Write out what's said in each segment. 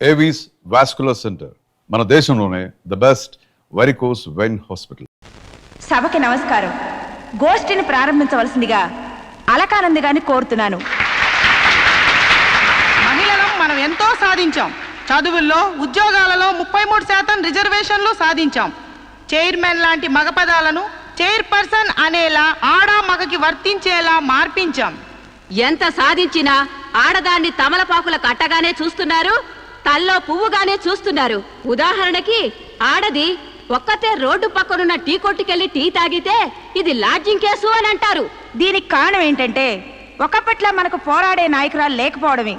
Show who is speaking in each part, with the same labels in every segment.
Speaker 1: Avis vascular centre మన దేశంలోనే the best varicose vein hospital.
Speaker 2: సభకి నమస్కారం. గోష్ఠిని ప్రారంభించవలసిందిగా అలకానంది గారిని కోరుతున్నాను.
Speaker 3: మహిళలం మనం ఎంతో సాధించాం. చదువుల్లో, ఉద్యోగాలలో 33% రిజర్వేషన్లు సాధించాం. చైర్మన్ లాంటి మగ పదాలను చైర్పర్సన్ అనేలా ఆడా మగకి వర్తించేలా మార్పించాం.
Speaker 4: ఎంత సాధించినా ఆడదాన్ని తమలపాకుల కట్టగానే చూస్తున్నారు, తల్లో పువ్వుగానే చూస్తున్నారు. ఉదాహరణకి ఆడది ఒక్కతే రోడ్డు పక్కనున్న టీ కొట్టుకెళ్లి టీ తాగితే ఇది లాడ్జింగ్ కేసు అని అంటారు.
Speaker 2: దీనికి కారణం ఏంటంటే ఒకప్పట్లా మనకు పోరాడే నాయకురాలు లేకపోవడమే.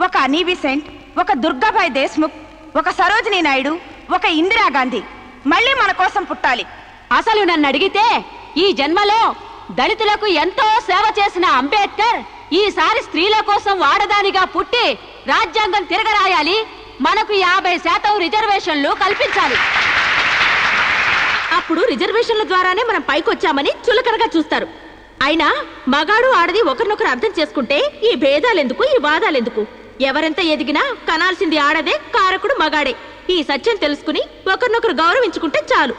Speaker 2: ఒక అనీ బెసెంట్, ఒక దుర్గాబాయ్ దేశ్ముఖ్, ఒక సరోజినీ నాయుడు, ఒక ఇందిరాగాంధీ మళ్ళీ మన కోసం పుట్టాలి.
Speaker 4: అసలు నన్ను అడిగితే ఈ జన్మలో దళితులకు ఎంతో సేవ చేసిన అంబేద్కర్ ఈసారి స్త్రీల కోసం ఆడదానిగా పుట్టి రాజ్యాంగం తిరగరాయాలి, మనకు 50% రిజర్వేషన్లు కల్పించాలి. అప్పుడు రిజర్వేషన్ల ద్వారానే మనం పైకొచ్చామని చులకనగా చూస్తారు. అయినా మగాడు ఆడది ఒకరినొకరు అర్థం చేసుకుంటే ఈ భేదాలెందుకు, ఈ వాదాలెందుకు? ఎవరెంత ఎదిగినా కనాల్సింది ఆడదే, కారకుడు మగాడే. ఈ సత్యం తెలుసుకుని ఒకరినొకరు గౌరవించుకుంటే చాలు.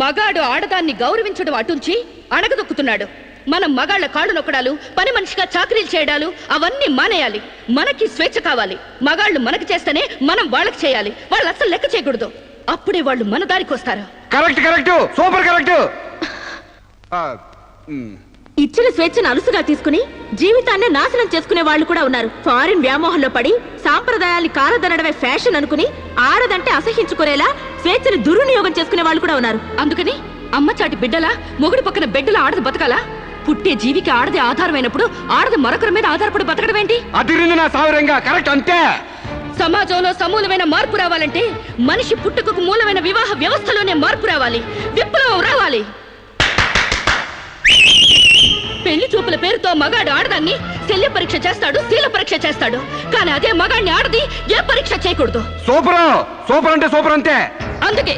Speaker 5: మగాడు ఆడదాన్ని గౌరవించడం అటుంచి అణగదొక్కుతున్నాడు. మనం మగాళ్ల కాళ్ళు నొక్కడాలు, పని మనిషిగా చాకరీలు చేయడాలు అవన్నీ మానేయాలి. మనకి స్వేచ్ఛ కావాలి. మగాళ్ళు మనకి చేస్తేనే మనం వాళ్ళకి చేయాలి. వాళ్ళు అసలు లెక్క చేయకూడదు. అప్పుడే వాళ్ళు మన దారికి వస్తారు.
Speaker 6: Correct correct, super correct.
Speaker 4: ఇచ్చిన స్వేచ్ఛను అలుసుగా తీసుకుని జీవితాన్ని నాశనం చేసుకునే వాళ్ళు కూడా ఉన్నారు. ఫారిన్ వ్యామోహంలో పడి సాంప్రదాయాన్ని కాలదనడమే ఫ్యాషన్ అనుకుని ఆడదంటే అసహించుకునేలా స్వేచ్ఛను దుర్వినియోగం చేసుకునే వాళ్ళు కూడా ఉన్నారు.
Speaker 5: అందుకని అమ్మ చాటి బిడ్డలా, మొగుడు పక్కన బిడ్డలా ఆడది బతకాలా? పుట్టే జీవికి ఆడది ఆధారమైనప్పుడు ఆడది మరొకరి మీద ఆధారపడి బతకడం ఏంటి?
Speaker 6: అదిరింది నా సావిరంగా. కరెక్ట్ అంతే.
Speaker 5: సమాజంలో సమూలమైన మార్పు రావాలంటే మనిషి పుట్టుకకు మూలమైన వివాహ వ్యవస్థలోనే మార్పు రావాలి, విప్లవం రావాలి. పెళ్లి చూపుల పేరుతో మగాడు ఆడదాన్ని శల్య పరీక్ష చేస్తాడు, శీల పరీక్ష చేస్తాడు. కానీ అదే మగాడిని ఆడది ఏ పరీక్ష చేయకూడదు.
Speaker 6: సూపర్ సూపర్ అంటే సూపర్ అంతే.
Speaker 5: అందుకే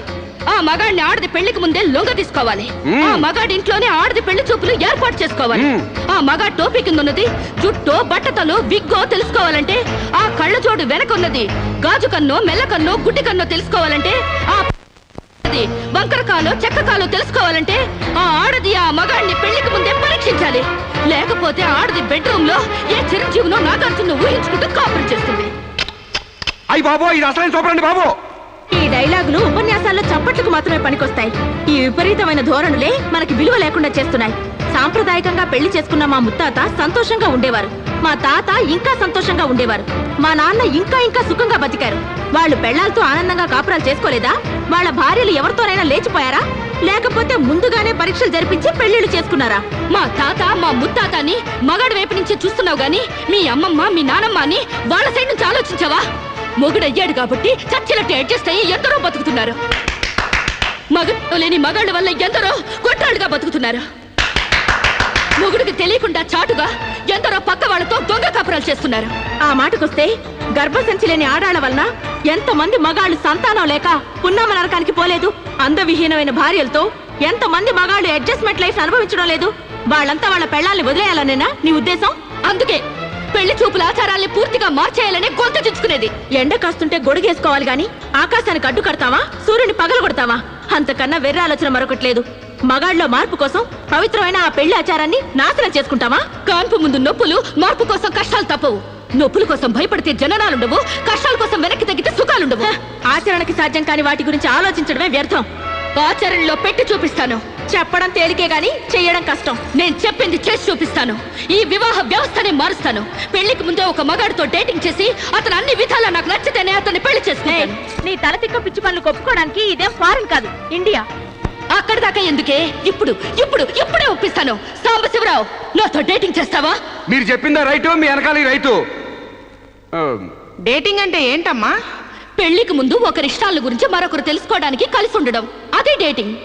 Speaker 5: ఆ మగాడిని ఆడది పెళ్లికి ముందే లొంగ తీసుకోవాలి. ఆ మగాడి ఇంట్లోనే ఆడది పెళ్లి చూపులు ఏర్పాటు చేసుకోవాలి. ఆ మగాడి టోపీ కింద ఉన్నది జుట్టో, బట్టతలో, విగ్గో తెలుసుకోవాలంటే, ఆ కళ్ళ జోడు వెనకున్నది గాజు కన్నో, మెల్ల కన్నో, గుడ్డి కన్నో తెలుసుకోవాలంటే, ఆ వంకరకాలో, చెక్కకాలో తెలుసుకోవాలంటే ఆ ఆడది ఆ మగాడిని పెళ్లికి ముందే పరీక్షించాలి. లేకపోతే ఆడది బెడ్రూమ్ లో ఏ చిరంజీవినో, నాగార్జున ఊహించుకుంటూ కాపురం చేస్తుంది.
Speaker 6: అయ్యి బాబు, ఇది అసలైన సూపర్ అండి బాబు.
Speaker 4: ఈ డైలాగులు ఉపన్యాసాల్లో చప్పట్లకు మాత్రమే పనికొస్తాయి. ఈ విపరీతమైన ధోరణులే మనకి విలువ లేకుండా చేస్తున్నాయి. సాంప్రదాయకంగా పెళ్లి చేసుకున్న మా ముత్తాత సంతోషంగా ఉండేవారు. మా తాత ఇంకా సంతోషంగా ఉండేవారు. మా నాన్న ఇంకా ఇంకా సుఖంగా బతికారు. వాళ్ళు పెళ్లాలతో ఆనందంగా కాపురాలు చేసుకోలేదా? వాళ్ళ భార్యలు ఎవరితోనైనా లేచిపోయారా? లేకపోతే ముందుగానే పరీక్షలు జరిపించి పెళ్లిళ్లు చేసుకున్నారా?
Speaker 5: మా తాత, మా ముత్తాతని మగాడి వైపు నుంచి చూస్తున్నావు గాని మీ అమ్మమ్మ, మీ నానమ్మ అని వాళ్ళ సైడ్ నుంచి ఆలోచించావా? మొగుడయ్యాడు కాబట్టి చచ్చినట్టు అడ్జస్ట్ అయ్యి ఎందరో బతుకుతున్నారు. మగడు లేని మగాళ్ళ వల్ల ఎందరో కొట్టాళ్ళుగా బతుకుతున్నారు. మొగుడికి తెలియకుండా చాటుగా ఎందరో పక్క వాళ్ళతో దొంగ కాపురాలు చేస్తున్నారు.
Speaker 4: ఆ మాటకొస్తే గర్భసంచి లేని ఆడాళ్ల వలన ఎంతమంది మగాళ్ళు సంతానం లేక పున్నామ నరకానికి పోలేదు? అందవిహీనమైన భార్యలతో ఎంతమంది మగాళ్ళు అడ్జస్ట్మెంట్ లైఫ్ అనుభవించడం లేదు? వాళ్ళంతా వాళ్ళ పెళ్లాల్ని వదిలేయాలనేనా నీ ఉద్దేశం?
Speaker 5: అందుకే పెళ్లి చూపుల ఆచారాల్ని పూర్తిగా మార్చేయాలని గొంతు తెచ్చుకునేది.
Speaker 4: ఎండ కాస్తుంటే గొడుగేసుకోవాలి గాని ఆకాశానికి అడ్డు కడతావా? సూర్యుని పగలు కొడతావా? అంతకన్నా వెర్ర ఆలోచన మరొకట్లేదు. మగాళ్ళలో మార్పు కోసం పవిత్రమైన ఆ పెళ్లి ఆచారాన్ని నాశనం చేసుకుంటావా?
Speaker 5: కాన్పు ముందు నొప్పులు, మార్పు కోసం కష్టాలు తప్పవు. నొప్పుల కోసం భయపడితే జననాలుండవు, కష్టాల కోసం వెనక్కి తగ్గితే సుఖాలుండవు.
Speaker 4: ఆచరణకి సాధ్యం కాని వాటి గురించి ఆలోచించడమే వ్యర్థం.
Speaker 5: ఆచరణలో పెట్టి చూపిస్తాను.
Speaker 4: చెప్పడం తేలికే గాని చెయ్యడం కష్టం.
Speaker 5: నేను చెప్పింది చేసి చూపిస్తాను. ఈ వివాహ వ్యవస్థనే మారుస్తాను. పెళ్లికి ముందే ఒక మగాడితో డేటింగ్ చేసి అతను అన్ని విధాలా నాకు నచ్చితేనే అతన్ని పెళ్లి చేసుకుంటాను.
Speaker 4: నీ తలతిక్క పిచ్చి పనులు కొప్పుకోవడానికి ఇదేం ఫారెన్ కాదు, ఇండియా.
Speaker 5: అక్కడి దాకా ఎందుకే? ఇప్పుడే ఒప్పిస్తాను. సాంబశివరావు, నాతో డేటింగ్ చేస్తావా?
Speaker 6: మీరు చెప్పిందా రైటు, మీ వెనకాల రైటు.
Speaker 3: డేటింగ్ అంటే ఏంటమ్మా?
Speaker 5: పెళ్లికి ముందు ఒకరి ఇష్టాల గురించి మరొకరు తెలుసుకోవడానికి కలిసి ఉండడం, అదే డేటింగ్.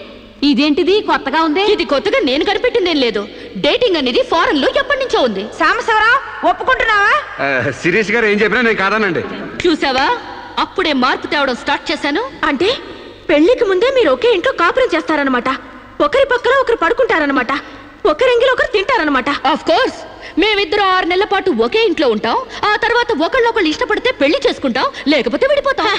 Speaker 4: ఇదేంటిది కొత్తగా ఉంది?
Speaker 5: ఇది కొత్తగా నేను కనిపెట్టిందేం లేదు. డేటింగ్ అనేది ఫారెన్ లో ఎప్పటి నుంచో ఉంది.
Speaker 2: సాంబశివరావు, ఒప్పుకుంటున్నావా?
Speaker 6: శిరీష్ గారు ఏం చెప్పినా నేను కాదనండి.
Speaker 5: చూసావా, అప్పుడే మార్పు తేవడం స్టార్ట్ చేశాను.
Speaker 4: అంటే పెళ్లికి ముందే మీరు ఒకే ఇంట్లో కాపురం చేస్తారనమాట. ఒకరి పక్కన ఒకరు పడుకుంటారనమాట. ఒకరింగిలో ఒకరు తింటారనమాట.
Speaker 5: ఆఫ్ కోర్స్ మేమిద్దరం 6 నెలల పాటు ఒకే ఇంట్లో ఉంటాం. ఆ తర్వాత ఒకళ్ళొకళ్ళు ఇష్టపడితే పెళ్లి చేసుకుంటాం, లేకపోతే విడిపోతాం.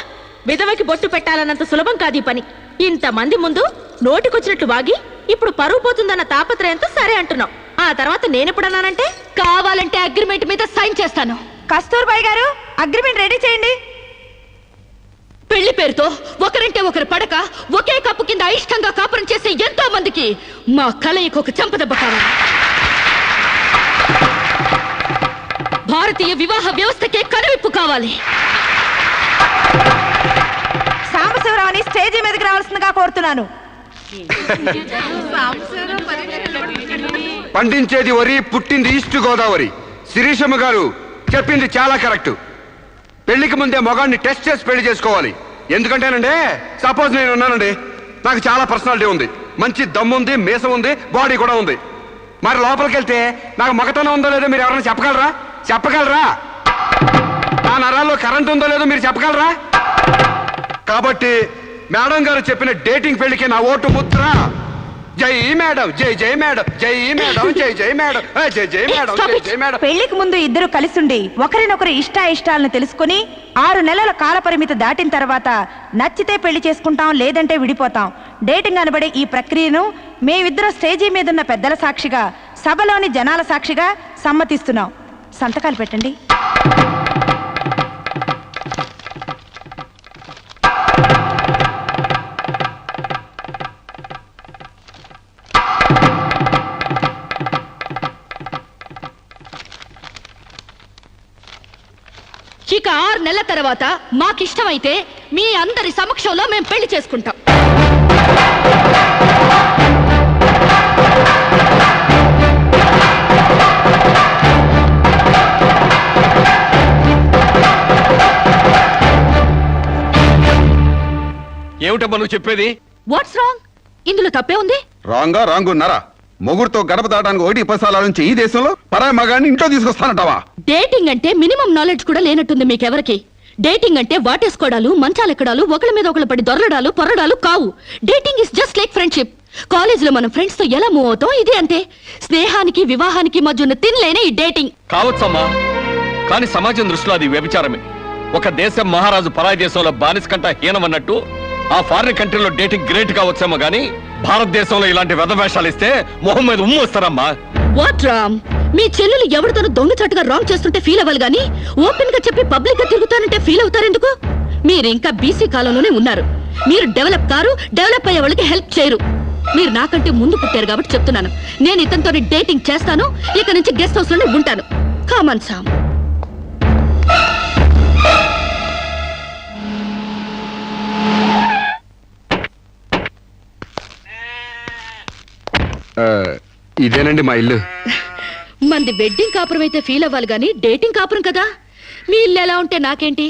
Speaker 4: విధవకి బొట్టు పెట్టాలన్నంత సులభం కాదు ఈ పని. ఇంతమంది ముందు నోటికొచ్చినట్లు వాగి ఇప్పుడు పరువు పోతుందన్న తాపత్రయంతో సరే అంటున్నాం. ఆ తర్వాత నేనెప్పుడన్నానంటే
Speaker 5: కావాలంటే అగ్రిమెంట్ మీద సైన్ చేస్తాను.
Speaker 2: కస్తూర్బాయ్ గారు, అగ్రిమెంట్ రెడీ చేయండి.
Speaker 5: పెళ్లి పేరుతో ఒకరంటే ఒకరు పడక ఒకే కప్పు కింద అయిష్టంగా కాపురం చేసే ఎంతో మందికి మా కలయిక ఒక చెంపదెబ్బ కావాలి. భారతీయ వివాహ వ్యవస్థకే కనువిప్పు కావాలి.
Speaker 2: సాంబశివరావుని స్టేజీ మీదకి రావాల్సిందిగా కోరుతున్నాను.
Speaker 6: పండించేది వరి, పుట్టింది ఈస్ట్ గోదావరి. శిరీషమ్మ గారు చెప్పింది చాలా కరెక్ట్. పెళ్లికి ముందే మొగాన్ని టెస్ట్ చేసి పెళ్లి చేసుకోవాలి. ఎందుకంటేనండి, సపోజ్ నేను ఉన్నానండి, నాకు చాలా పర్సనాలిటీ ఉంది, మంచి దమ్ము ఉంది, మీసం ఉంది, బాడీ కూడా ఉంది. మరి లోపలికి వెళ్తే నాకు మగతనం ఉందో లేదో మీరు ఎవరైనా చెప్పగలరా? నా నరాల్లో కరెంట్ ఉందో లేదో మీరు చెప్పగలరా? కాబట్టి మేడం గారు చెప్పిన డేటింగ్ పెళ్లికి నా ఓటు ముద్ర. జై మేడం, జై జై మేడం, జై మేడం, జై జై మేడం, జై జై మేడం, జై జై మేడం.
Speaker 2: పెళ్లికి ముందు ఇద్దరు కలిసుండి ఒకరినొకరు ఇష్టాయిష్టాలను తెలుసుకుని 6 నెలల కాల పరిమితి దాటిన తర్వాత నచ్చితే పెళ్లి చేసుకుంటాం, లేదంటే విడిపోతాం. డేటింగ్ అనబడే ఈ ప్రక్రియను మేమిద్దరం స్టేజీ మీదున్న పెద్దల సాక్షిగా, సభలోని జనాల సాక్షిగా సమ్మతిస్తున్నాం. సంతకాలు పెట్టండి.
Speaker 5: ఇక 6 నెలల తర్వాత మాకిష్టమైతే మీ అందరి సమక్షంలో మేము పెళ్లి చేసుకుంటాం.
Speaker 6: ఏమిటమ్మా నువ్వు చెప్పేది?
Speaker 5: What's wrong? ఇందులో తప్పే ఉంది?
Speaker 7: రాంగున్నారా? మొగుడుతో గడప దాటానికి 1 10 నుంచి ఈ దేశంలో పరాయి మగాన్ని ఇంట్లో తీసుకొస్తానంటావా?
Speaker 5: డేటింగ్ అంటే మినిమం నాలెడ్జ్ కూడా లేనట్టుంది మీకెవరికి. డేటింగ్ అంటే వాటేసుకోవడాలు, మంచాలెక్కడాలు, ఒకళ్ళ మీద ఒకళ్ళు పడి దొరలడాలు, పొరడాలు కావు. Dating is just like friendship. కాలేజీలో మనం ఫ్రెండ్స్ తో ఎలా మూవ్ అవుతాం, ఇది అంతే. స్నేహానికి వివాహానికి మధ్య ఉన్న తినలేనే ఈ డేటింగ్.
Speaker 8: కావచ్చమ్మా, కానీ సమాజం దృష్టిలో అది వ్యభిచారమే. ఒక దేశం మహారాజు పరాయి దేశంలో బానిస కంట హీనమన్నట్టు ఆ ఫారిన్ కంట్రీలో డేటింగ్ గ్రేట్ కావచ్చేమో గానీ భారతదేశంలో ఇలాంటి వెధవేషాలు ఇస్తే మొహం మీద ఉమ్ము వస్తారమ్మా.
Speaker 5: వాట్ రామ్? మీ చెల్లెలు ఎవరితోనూ దొంగచాటుగా రాంగ్ చేస్తుంటే ఫీల్ అవ్వాలి గానీ ఓపెన్ గా చెప్పి పబ్లిక్ గా తిరుగుతానంటే ఫీల్ అవుతారెందుకు? మీరు ఇంకా బీసీ కాలంలోనే ఉన్నారు. మీరు డెవలప్ కారు, డెవలప్ అయ్యే వాళ్ళకి హెల్ప్ చేయరు. మీరు నాకంటే ముందు పుట్టారు కాబట్టి చెప్తున్నాను. నేను ఇతనితో డేటింగ్ చేస్తాను, ఇక నుంచి గెస్ట్ హౌస్ లోనే ఉంటాను. Come on.
Speaker 6: ఇదేనండి మా ఇల్లు.
Speaker 5: మంది వెడ్డింగ్ కాపురం అయితే ఫీల్ అవ్వాలి గానీ డేటింగ్ కాపురం కదా. మీ ఇల్లు ఎలా ఉంటే నాకేంటి?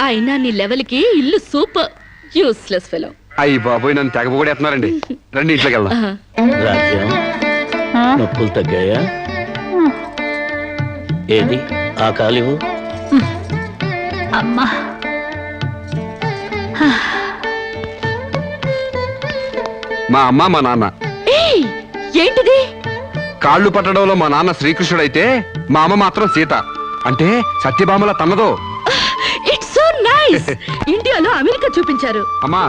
Speaker 5: అయినా నీ లెవెల్కి ఇల్లు సూపర్. Useless fellow.
Speaker 6: అయ్యి బాబోయ్, నన్ను తెగబోడేస్తున్నారండి. రండి ఇంట్లోకి వెళ్దాం.
Speaker 9: రాజ్యం, నొప్పులు తగ్గాయా? ఏది ఆ కాలివు?
Speaker 4: అమ్మా
Speaker 6: మా అమ్మ, మా నాన్న.
Speaker 5: ఏయ్, ఏంటిది?
Speaker 6: కాళ్ళు పట్టడంలో మా నాన్న శ్రీకృష్ణుడైతే మా అమ్మ మాత్రం సీత. అంటే సత్యభామల తన్నదో.
Speaker 5: It's so nice. ఇండియాలో అమెరికా చూపించారు.
Speaker 6: అమ్మా,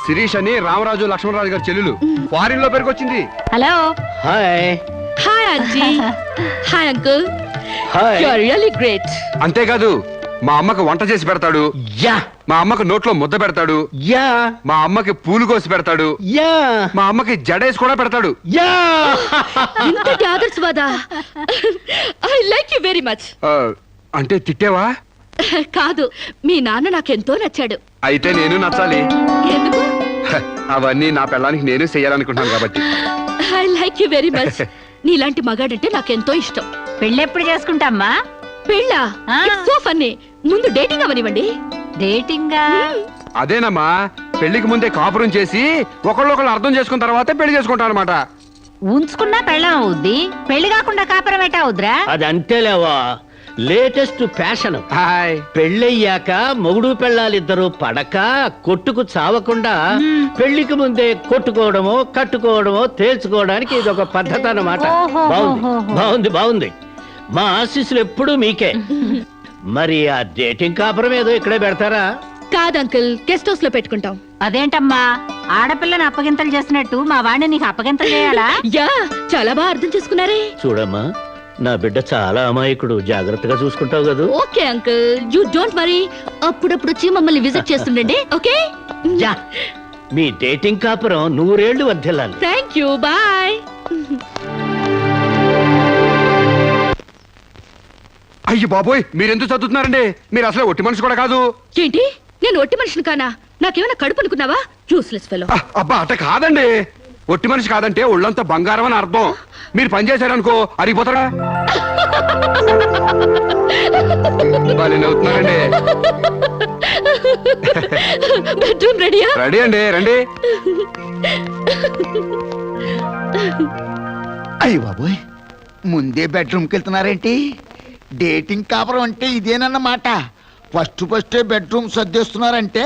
Speaker 6: శిరీష్ అని రామరాజు లక్ష్మణరాజు గారి చెల్లెలు ఫారిన్ లో పెరిగొచ్చింది.
Speaker 4: Hello.
Speaker 9: Hi.
Speaker 5: Hi aunty. Hi uncle.
Speaker 9: Hi.
Speaker 5: You are really great.
Speaker 6: అంతేకాదు, మా అమ్మకు వంట చేసి పెడతాడు,
Speaker 9: యా
Speaker 6: మా అమ్మకు నోట్లో ముద్ద పెడతాడు,
Speaker 9: యా
Speaker 6: మా అమ్మకి పూలు కోసి పెడతాడు,
Speaker 9: యా
Speaker 6: మా అమ్మకి జడేసి కూడా పెడతాడు.
Speaker 9: యా
Speaker 5: ఇంతటి ఆదర్శవాదా? I like you very much.
Speaker 6: అంటే తిట్టేవా?
Speaker 5: కాదు, మీ నాన్న నాకెంతో నచ్చాడు.
Speaker 6: అయితే నేను నచ్చాలి.
Speaker 5: ఎందుకు?
Speaker 6: హ, అవన్నీ నా పిల్లానికి నేను చెయ్యాలనుకుంటున్నాను కాబట్టి.
Speaker 5: I like you very much. నీలాంటి మగాడంటే నాకెంతో ఇష్టం.
Speaker 4: పెళ్ళెప్పుడు చేసుకుంటామ్మా?
Speaker 5: పెళ్ళా?
Speaker 4: ఆ.
Speaker 5: So funny. ముందు డేటింగ్ అవనివ్వండి.
Speaker 4: డేటింగా?
Speaker 6: అదేనమ్మా, పెళ్లికి ముందే కాపురం చేసి ఒకళ్ళొకళ్ళు అర్థం చేసుకున్న తర్వాతే పెళ్లి చేసుకుంటాం అనమాట.
Speaker 4: ఉంచుకున్నా పెళ్ళం అవుద్ది, పెళ్లి కాకుండా కాపురం ఎట్టా అవుద్రా?
Speaker 9: అది అంతేలేవా. Latest fashion.
Speaker 6: హాయ్.
Speaker 9: పెళ్ళయ్యాక మొగుడు పెళ్ళాలిద్దరూ పడక కొట్టుకు చావకుండా పెళ్లికి ముందే కొట్టుకోవడమో కట్టుకోవడమో తేల్చుకోవడానికి ఇది ఒక పద్ధతి అన్నమాట. బాగుంది. మా ఆశీస్సులు ఎప్పుడూ మీకే. మరి ఆ డేటింగ్ కాపురం ఏదో ఇక్కడే పెడతారా?
Speaker 5: కాదు అంకుల్, గెస్ట్ హౌస్ లో పెట్టుకుంటాం.
Speaker 2: అదేంటమ్మా, ఆడపిల్లని అప్పగింతలు చేసినట్టు మా వాడిని నీకు అప్పగింతలు చేయాలా?
Speaker 5: యా, చాలా బాగా అర్థం చేసుకున్నారే.
Speaker 9: చూడమ్మా, నా బిడ్డ చాలా అమాయకుడు, జాగ్రత్తగా చూసుకుంటావు కదా.
Speaker 5: Okay uncle, you don't worry. అప్పుడప్పుడు వచ్చి మమ్మల్ని విజిట్ చేస్తుండండి. ఓకే,
Speaker 9: యా, మీ డేటింగ్ కాపురం 100 ఏళ్లు వర్ధిల్లాలి.
Speaker 5: Thank you, bye.
Speaker 6: అయ్యి బాబోయ్, మీరెందుకు చదువుతున్నారండి? మీరు అసలు ఒట్టి మనిషి కూడా కాదు.
Speaker 5: ఏంటి, నేను ఒట్టి మనిషిని కానా? నాకేమైనా కడుపు అనుకున్నావా? Useless fellow.
Speaker 6: అబ్బా అట కాదండి, ఒట్టి మనిషి కాదంటే ఒళ్ళంతా బంగారం అని అర్థం. మీరు పని చేశారనుకో అరిగిపోతారా? అవుతున్నారండి.
Speaker 5: బెడ్రూమ్ రెడీయా?
Speaker 6: రెడీ అండి, రండి.
Speaker 10: అయ్య బాబోయ్, ముందే బెడ్రూమ్కి వెళ్తున్నారేంటి? డేటింగ్ కాపురం అంటే ఇదేనన్నమాట. First bedroom సర్దేస్తున్నారంటే